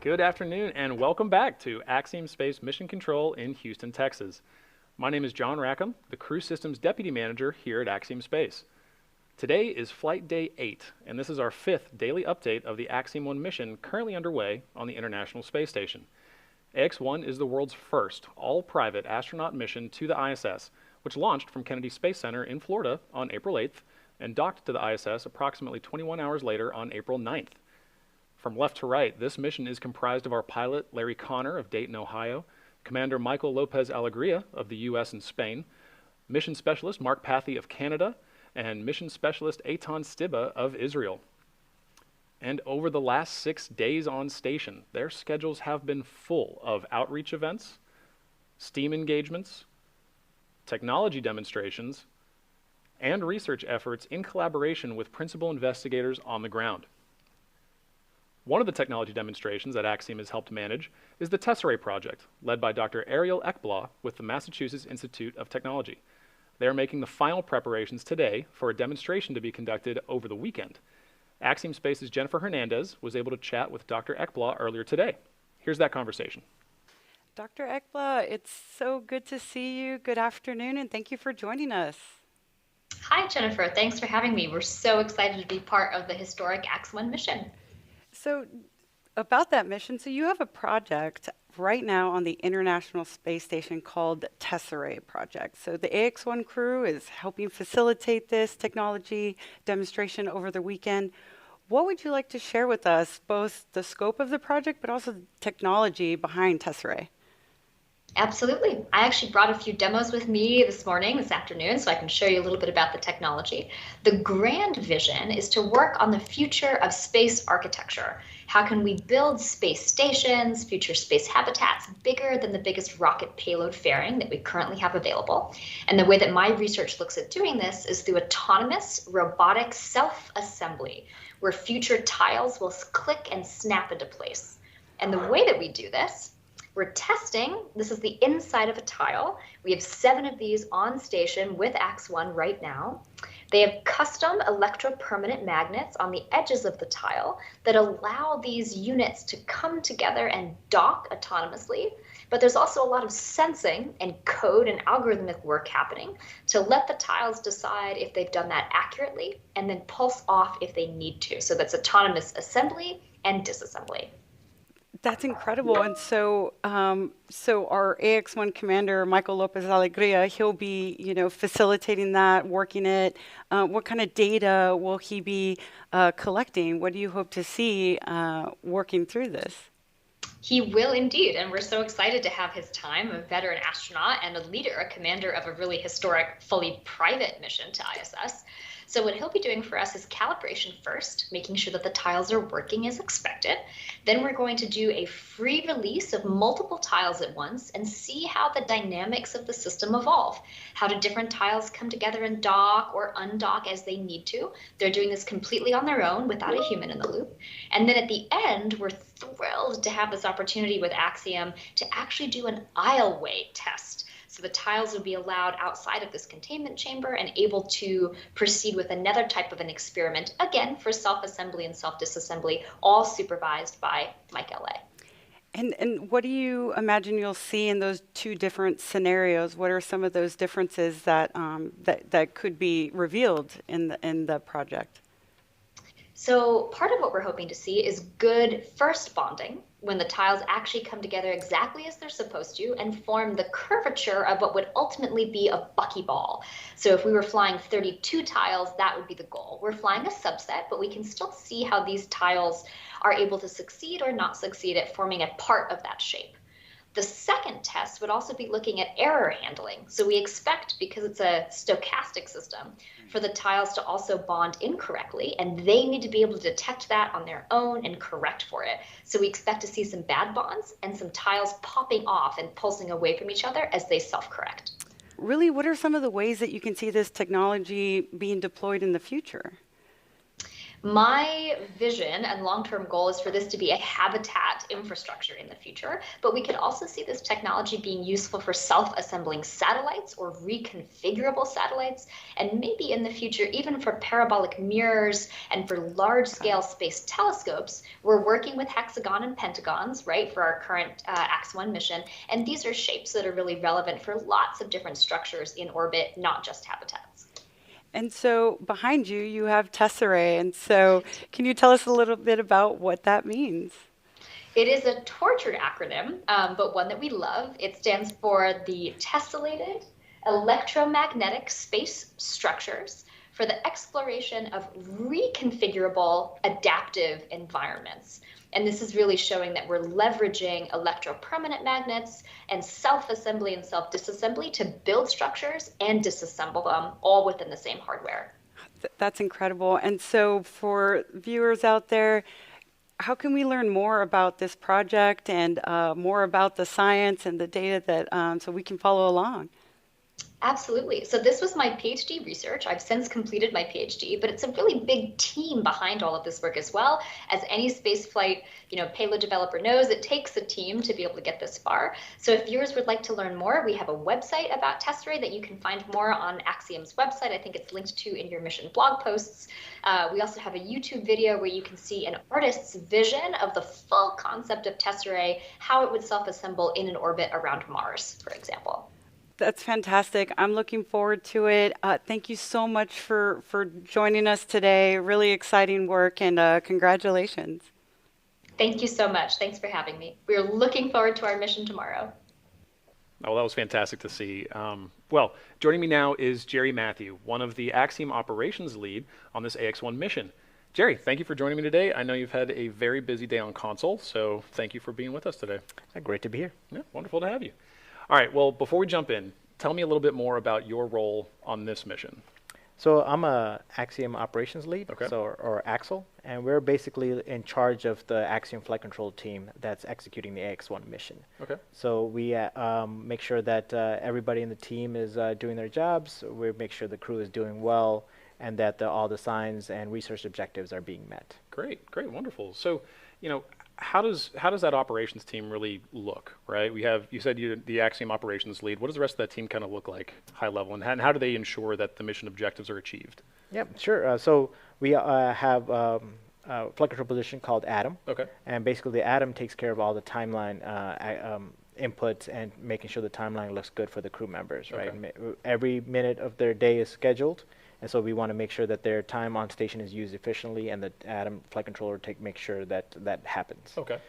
Good afternoon and welcome back to Axiom Space Mission Control in Houston, Texas. My name is John Rackham, the Crew Systems Deputy Manager here at Axiom Space. Today is Flight Day 8, and this is our 5th daily update of the Axiom-1 mission currently underway on the International Space Station. Ax-1 is the world's first all-private astronaut mission to the ISS, which launched from Kennedy Space Center in Florida on April 8th and docked to the ISS approximately 21 hours later on April 9th. From left to right, this mission is comprised of our pilot, Larry Connor of Dayton, Ohio, Commander Michael López-Alegría of the US and Spain, Mission Specialist Mark Pathy of Canada, and Mission Specialist Eitan Stiba of Israel. And over the last 6 days on station, their schedules have been full of outreach events, STEAM engagements, technology demonstrations, and research efforts in collaboration with principal investigators on the ground. One of the technology demonstrations that Axiom has helped manage is the Tesserae project, led by Dr. Ariel Ekblah with the Massachusetts Institute of Technology. They are making the final preparations today for a demonstration to be conducted over the weekend. Axiom Space's Jennifer Hernandez was able to chat with Dr. Ekblah earlier today. Here's that conversation. Dr. Ekblah, it's so good to see you. Good afternoon, and thank you for joining us. Hi, Jennifer. Thanks for having me. We're so excited to be part of the historic Ax-1 mission. So about that mission, so you have a project right now on the International Space Station called the Tesserae project. So the Ax-1 crew is helping facilitate this technology demonstration over the weekend. What would you like to share with us, both the scope of the project, but also the technology behind Tesserae? Absolutely. I actually brought a few demos with me this afternoon, so I can show you a little bit about the technology. The grand vision is to work on the future of space architecture. How can we build space stations, future space habitats bigger than the biggest rocket payload fairing that we currently have available? And the way that my research looks at doing this is through autonomous robotic self-assembly, where future tiles will click and snap into place. And the way that we do this, we're testing, this is the inside of a tile. We have 7 of these on station with Ax-1 right now. They have custom electropermanent magnets on the edges of the tile that allow these units to come together and dock autonomously. But there's also a lot of sensing and code and algorithmic work happening to let the tiles decide if they've done that accurately and then pulse off if they need to. So that's autonomous assembly and disassembly. That's incredible. And so our Ax-1 commander, Michael López-Alegría, he'll be, facilitating that, working it. What kind of data will he be collecting? What do you hope to see working through this? He will indeed, and we're so excited to have his time, a veteran astronaut and a leader, a commander of a really historic, fully private mission to ISS. So what he'll be doing for us is calibration first, making sure that the tiles are working as expected. Then we're going to do a free release of multiple tiles at once and see how the dynamics of the system evolve. How do different tiles come together and dock or undock as they need to? They're doing this completely on their own without a human in the loop. And then at the end, we're thrilled to have this opportunity with Axiom to actually do an aisleway test. So the tiles will be allowed outside of this containment chamber and able to proceed with another type of an experiment, again, for self-assembly and self-disassembly, all supervised by Mike LA. And what do you imagine you'll see in those 2 different scenarios? What are some of those differences that that could be revealed in the project? So part of what we're hoping to see is good first bonding, when the tiles actually come together exactly as they're supposed to and form the curvature of what would ultimately be a buckyball. So if we were flying 32 tiles, that would be the goal. We're flying a subset, but we can still see how these tiles are able to succeed or not succeed at forming a part of that shape. The second test would also be looking at error handling. So we expect, because it's a stochastic system, for the tiles to also bond incorrectly, and they need to be able to detect that on their own and correct for it. So we expect to see some bad bonds and some tiles popping off and pulsing away from each other as they self-correct. Really, what are some of the ways that you can see this technology being deployed in the future? My vision and long-term goal is for this to be a habitat infrastructure in the future, but we could also see this technology being useful for self-assembling satellites or reconfigurable satellites, and maybe in the future even for parabolic mirrors and for large-scale space telescopes. We're working with hexagon and pentagons, right, for our current Ax-1 mission, and these are shapes that are really relevant for lots of different structures in orbit, not just habitats. And so behind you, you have tesserae. And so can you tell us a little bit about what that means? It is a tortured acronym, but one that we love. It stands for the Tessellated Electromagnetic Space Structures for the Exploration of Reconfigurable Adaptive Environments. And this is really showing that we're leveraging electropermanent magnets and self-assembly and self-disassembly to build structures and disassemble them all within the same hardware. That's incredible. And so for viewers out there, how can we learn more about this project and more about the science and the data that so we can follow along? Absolutely. So this was my PhD research. I've since completed my PhD, but it's a really big team behind all of this work as well. As any spaceflight, payload developer knows, it takes a team to be able to get this far. So if viewers would like to learn more, we have a website about tesserae that you can find more on Axiom's website. I think it's linked to in your mission blog posts. We also have a YouTube video where you can see an artist's vision of the full concept of tesserae, how it would self-assemble in an orbit around Mars, for example. That's fantastic. I'm looking forward to it. Thank you so much for joining us today. Really exciting work, and congratulations. Thank you so much. Thanks for having me. We're looking forward to our mission tomorrow. Oh, that was fantastic to see. Well, joining me now is Jerry Matthew, one of the Axiom operations lead on this AX-1 mission. Jerry, thank you for joining me today. I know you've had a very busy day on console, so thank you for being with us today. Great to be here. Yeah, wonderful to have you. All right, well, before we jump in, tell me a little bit more about your role on this mission. So I'm a Axiom operations lead, Okay. or Axel, and we're basically in charge of the Axiom flight control team that's executing the AX-1 mission. Okay. So we make sure that everybody in the team is doing their jobs. We make sure the crew is doing well, and that all the science and research objectives are being met. Great, wonderful. So, how does that operations team really look, right? You said you're the Axiom operations lead. What does the rest of that team kind of look like, high level, and how do they ensure that the mission objectives are achieved? Yeah, sure. So we have a flight control position called Atom. Okay. And basically, the Atom takes care of all the timeline inputs and making sure the timeline looks good for the crew members, right? Okay. Every minute of their day is scheduled, and so we want to make sure that their time on station is used efficiently, and the Atom flight controller make sure that that happens. Okay.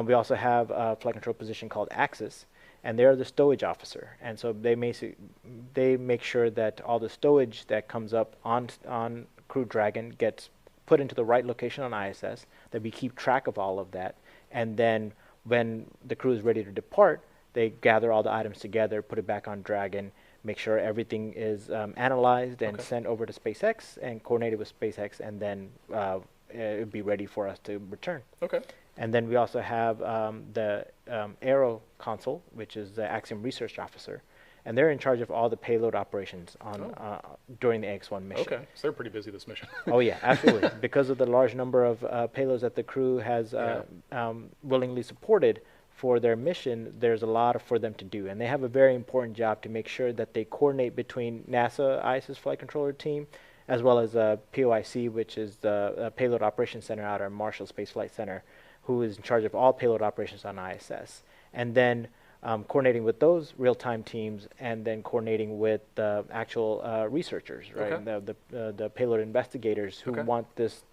We also have a flight control position called Axis, and they're the stowage officer, and so they make sure that all the stowage that comes up on Crew Dragon gets put into the right location on ISS, that we keep track of all of that, and then when the crew is ready to depart, they gather all the items together, put it back on Dragon, make sure everything is analyzed and sent over to SpaceX and coordinated with SpaceX, and then it would be ready for us to return. Okay. And then we also have the Aero Consul, which is the Axiom Research Officer, and they're in charge of all the payload operations on during the AX-1 mission. Okay, so they're pretty busy this mission. Oh yeah, absolutely. Because of the large number of payloads that the crew has willingly supported for their mission, there's a lot for them to do, and they have a very important job to make sure that they coordinate between NASA ISS Flight Controller team, as well as POIC, which is the Payload Operations Center out at Marshall Space Flight Center, who is in charge of all payload operations on ISS, and then coordinating with those real-time teams, and then coordinating with the actual researchers, right? Okay. The payload investigators who want this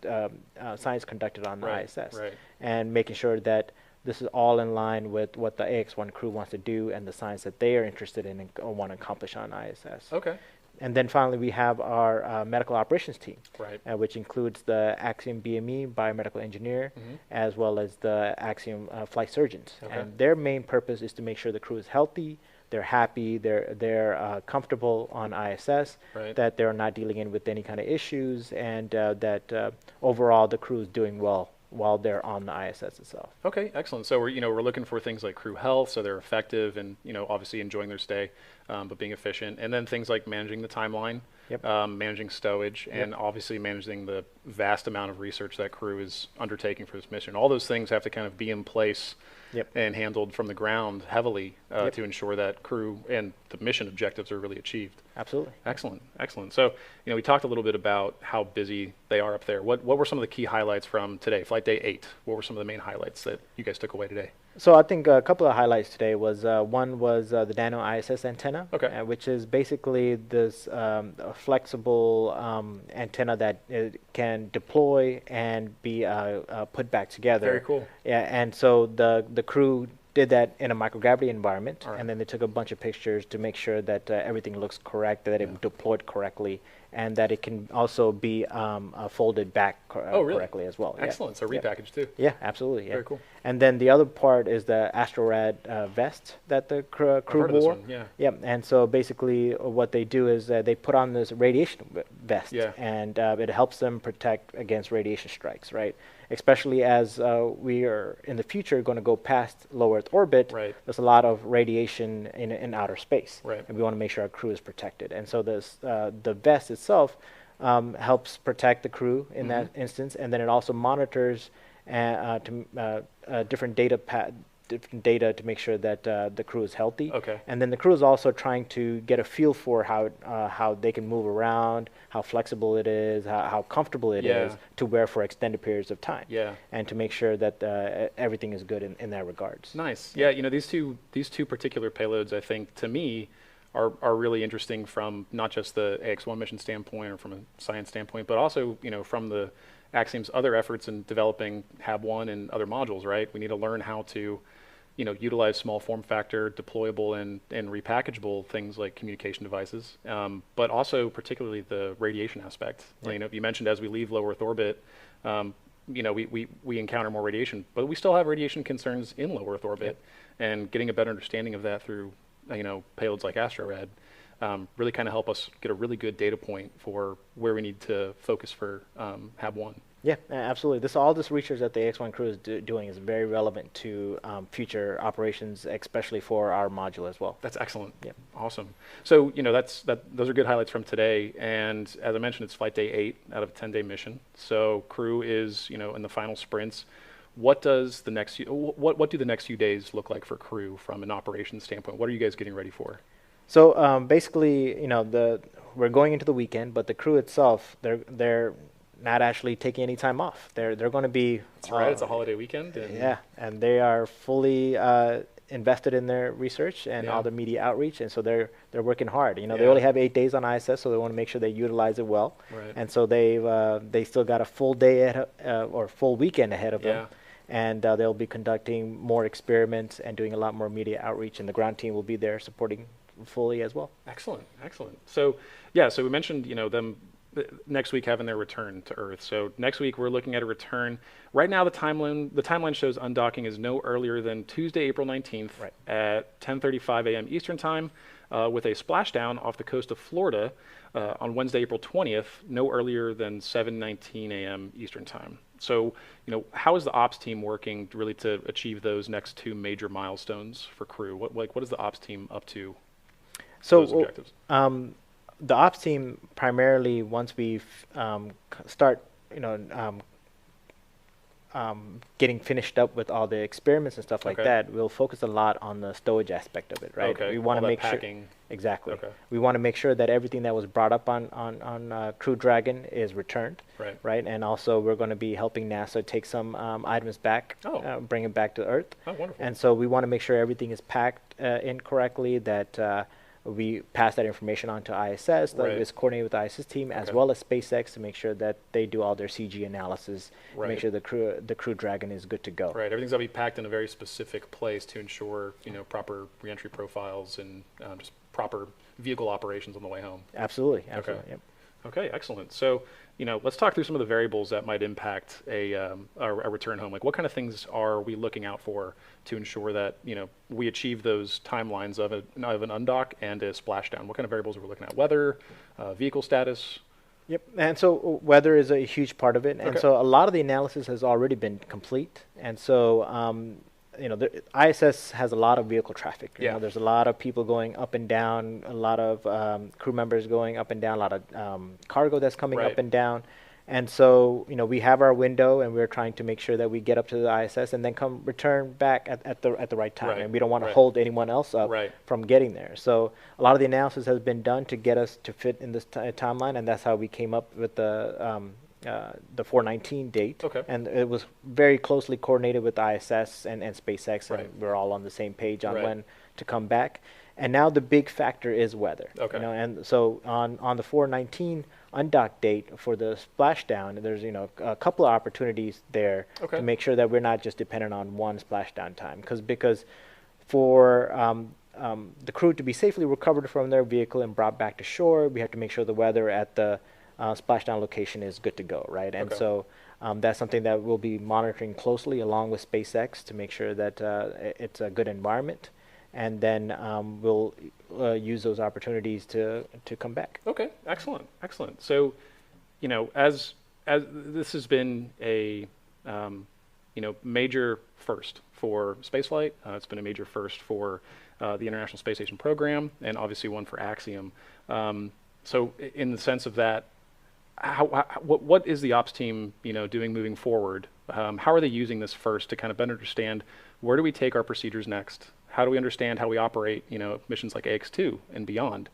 science conducted on the ISS, and making sure that this is all in line with what the AX-1 crew wants to do and the science that they are interested in and want to accomplish on ISS. Okay. And then finally, we have our medical operations team, which includes the Axiom BME, biomedical engineer, as well as the Axiom flight surgeons. Okay. And their main purpose is to make sure the crew is healthy, they're happy, they're comfortable on ISS, that they're not dealing in with any kind of issues, and that overall the crew is doing well while they're on the ISS itself. Okay, excellent. So we're looking for things like crew health, so they're effective and obviously enjoying their stay, but being efficient, and then things like managing the timeline, managing stowage, and obviously managing the vast amount of research that crew is undertaking for this mission. All those things have to kind of be in place and handled from the ground heavily to ensure that crew and the mission objectives are really achieved. Absolutely. Excellent, excellent. So, we talked a little bit about how busy they are up there. What were some of the key highlights from today, Flight Day 8? What were some of the main highlights that you guys took away today? So I think a couple of highlights today was one was the Nano ISS antenna, which is basically this flexible antenna that can deploy and be put back together. Very cool. Yeah, and so the crew did that in a microgravity environment, and then they took a bunch of pictures to make sure that everything looks correct, that it deployed correctly, and that it can also be folded back correctly as well. Excellent. So repackaged too. Yeah, absolutely. Yeah. Very cool. And then the other part is the AstroRad vest that the crew I've heard of wore. this one, yeah. Yeah, and so basically what they do is they put on this radiation vest, and it helps them protect against radiation strikes, right? Especially as we are in the future going to go past low Earth orbit, there's a lot of radiation in outer space, and we want to make sure our crew is protected. And so this the vest itself helps protect the crew in that instance, and then it also monitors different data to make sure that the crew is healthy. And then the crew is also trying to get a feel for how they can move around, how flexible it is, how comfortable it is to wear for extended periods of time. And to make sure that everything is good in that regards. Nice. Yeah, these two particular payloads, I think, to me, are really interesting from not just the Ax-1 mission standpoint or from a science standpoint, but also from the Axiom's other efforts in developing HAB1 and other modules, right? We need to learn how to utilize small form factor, deployable and repackageable things like communication devices, but also particularly the radiation aspect. You mentioned as we leave low Earth orbit, we encounter more radiation, but we still have radiation concerns in low Earth orbit, and getting a better understanding of that through payloads like AstroRad really kind of help us get a really good data point for where we need to focus for HAB1. Yeah, absolutely. All this research that the Ax-1 crew is doing is very relevant to future operations, especially for our module as well. That's excellent. Yeah, awesome. So those are good highlights from today. And as I mentioned, it's Flight Day 8 out of a 10-day mission. So crew is in the final sprints. What does the next what do the next few days look like for crew from an operations standpoint? What are you guys getting ready for? So basically, we're going into the weekend, but the crew itself, they're not actually taking any time off. They're going to be. That's right. It's a holiday weekend. And and they are fully invested in their research and all the media outreach, and so they're working hard. They only have 8 days on ISS, so they want to make sure they utilize it well. And so they still got a full day or full weekend ahead of them. And they'll be conducting more experiments and doing a lot more media outreach, and the ground team will be there supporting fully as well. Excellent, excellent. So so we mentioned them next week having their return to Earth. So next week we're looking at a return. Right now the timeline shows undocking is no earlier than Tuesday, April 19th at 10:35 a.m. Eastern Time, with a splashdown off the coast of Florida on Wednesday, April 20th, no earlier than 7:19 a.m. Eastern Time. So, how is the ops team working really to achieve those next two major milestones for crew? What is the ops team up to? So, those objectives? The ops team primarily, once we start, getting finished up with all the experiments and stuff like that, we'll focus a lot on the stowage aspect of it, right? We want to make sure. Exactly. We want to make sure that everything that was brought up on Crew Dragon is returned, right? And also we're going to be helping NASA take some items back, bring it back to Earth. Oh, wonderful. And so we want to make sure everything is packed in correctly, that we pass that information on to ISS, that is coordinated with the ISS team, as well as SpaceX, to make sure that they do all their CG analysis, make sure the Crew Dragon is good to go. Right, everything's got to be packed in a very specific place to ensure proper reentry profiles and just proper vehicle operations on the way home. Absolutely, absolutely. Okay. Yep. Okay, excellent. So, let's talk through some of the variables that might impact a return home. Like, what kind of things are we looking out for to ensure that, we achieve those timelines of an undock and a splashdown? What kind of variables are we looking at? Weather, vehicle status? Yep, and so weather is a huge part of it. And so a lot of the analysis has already been complete. And so, the ISS has a lot of vehicle traffic. You know, there's a lot of people going up and down, a lot of crew members going up and down, a lot of cargo that's coming up and down. And so, we have our window, and we're trying to make sure that we get up to the ISS and then return back at the right time. Right, And we don't want to right. hold anyone else up Right. from getting there. So a lot of the analysis has been done to get us to fit in this timeline, and that's how we came up with the 419 date. Okay. And it was very closely coordinated with ISS and SpaceX, Right. and we're all on the same page on Right. when to come back. And now the big factor is weather. Okay. And so on the 419 undock date for the splashdown, there's a couple of opportunities there Okay. to make sure that we're not just dependent on one splashdown time, because for the crew to be safely recovered from their vehicle and brought back to shore, we have to make sure the weather at the splashdown location is good to go, right? And Okay. so that's something that we'll be monitoring closely along with SpaceX to make sure that it's a good environment, and then we'll use those opportunities to come back. Okay, excellent, excellent. So, as this has been a major first for spaceflight, it's been a major first for the International Space Station program, and obviously one for Axiom. So, in the sense of that, what is the ops team doing moving forward? How are they using this first to kind of better understand where do we take our procedures next? How do we understand how we operate missions like Ax-2 and beyond?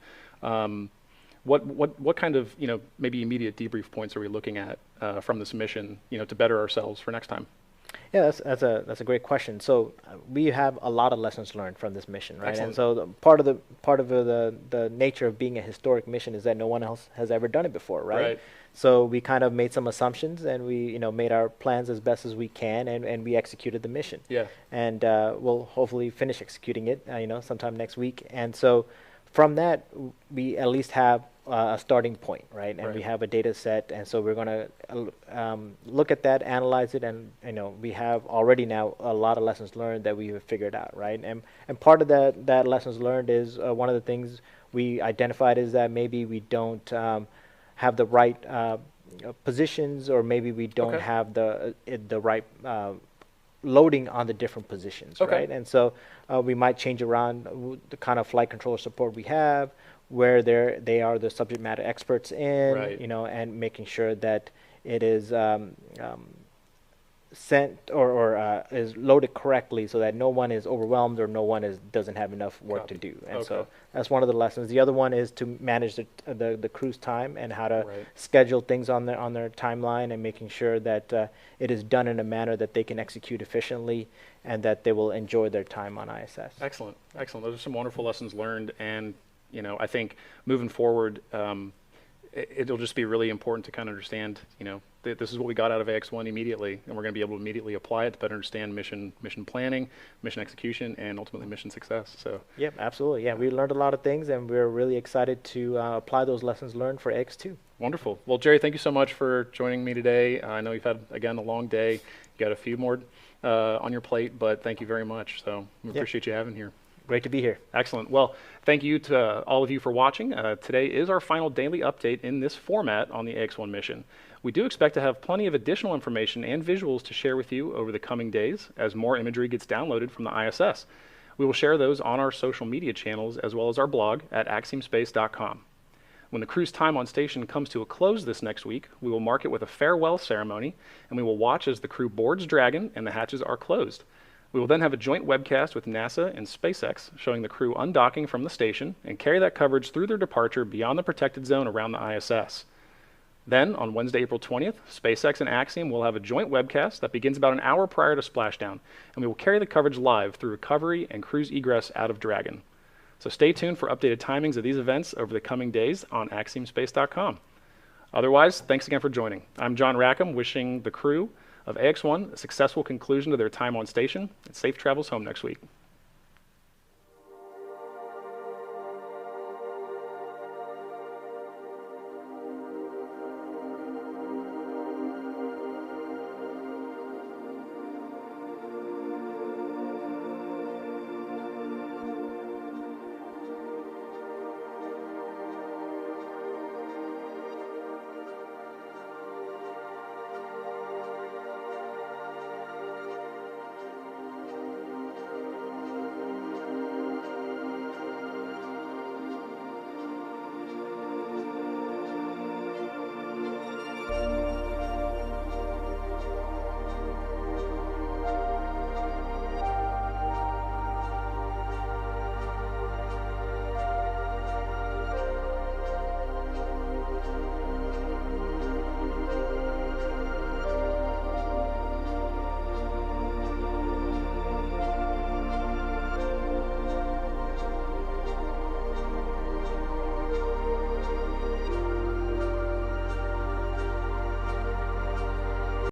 What kind of maybe immediate debrief points are we looking at from this mission to better ourselves for next time? Yeah, that's a great question. So we have a lot of lessons learned from this mission, right? Excellent. And so part of the nature of being a historic mission is that no one else has ever done it before, right? Right. So we kind of made some assumptions, and we made our plans as best as we can, and we executed the mission. Yeah. And we'll hopefully finish executing it, sometime next week. And so from that, we at least have a starting point, right? And we Right. have a data set, and so we're going to look at that, analyze it, and we have already now a lot of lessons learned that we have figured out, right? And part of that lessons learned is one of the things we identified is that maybe we don't have the right positions, or maybe we don't Okay. have the right loading on the different positions, Okay. right? And so we might change around the kind of flight controller support we have, where they are the subject matter experts in, Right. and making sure that it is sent or is loaded correctly, so that no one is overwhelmed or no one doesn't have enough work Copy. to do. And Okay. so that's one of the lessons. The other one is to manage the crew's time and how to Right. schedule things on their timeline, and making sure that it is done in a manner that they can execute efficiently and that they will enjoy their time on ISS. Excellent, excellent. Those are some wonderful lessons learned, and I think moving forward, it'll just be really important to kind of understand, this is what we got out of Ax-1 immediately, and we're going to be able to immediately apply it to better understand mission planning, mission execution, and ultimately mission success. So, Yep, absolutely. Yeah, we learned a lot of things, and we're really excited to apply those lessons learned for X2. wonderful. Well, Jerry, thank you so much for joining me today. I know you've had, again, a long day. You got a few more on your plate, but thank you very much. So we appreciate you having here. Great to be here. Excellent. Well, thank you to all of you for watching. Today is our final daily update in this format on the Ax-1 mission. We do expect to have plenty of additional information and visuals to share with you over the coming days as more imagery gets downloaded from the ISS. We will share those on our social media channels as well as our blog at axiomspace.com. When the crew's time on station comes to a close this next week, we will mark it with a farewell ceremony, and we will watch as the crew boards Dragon and the hatches are closed. We will then have a joint webcast with NASA and SpaceX showing the crew undocking from the station and carry that coverage through their departure beyond the protected zone around the ISS. Then, on Wednesday, April 20th, SpaceX and Axiom will have a joint webcast that begins about an hour prior to splashdown, and we will carry the coverage live through recovery and cruise egress out of Dragon. So stay tuned for updated timings of these events over the coming days on axiomspace.com. Otherwise, thanks again for joining. I'm John Rackham, wishing the crew of Ax-1 a successful conclusion to their time on station and safe travels home next week.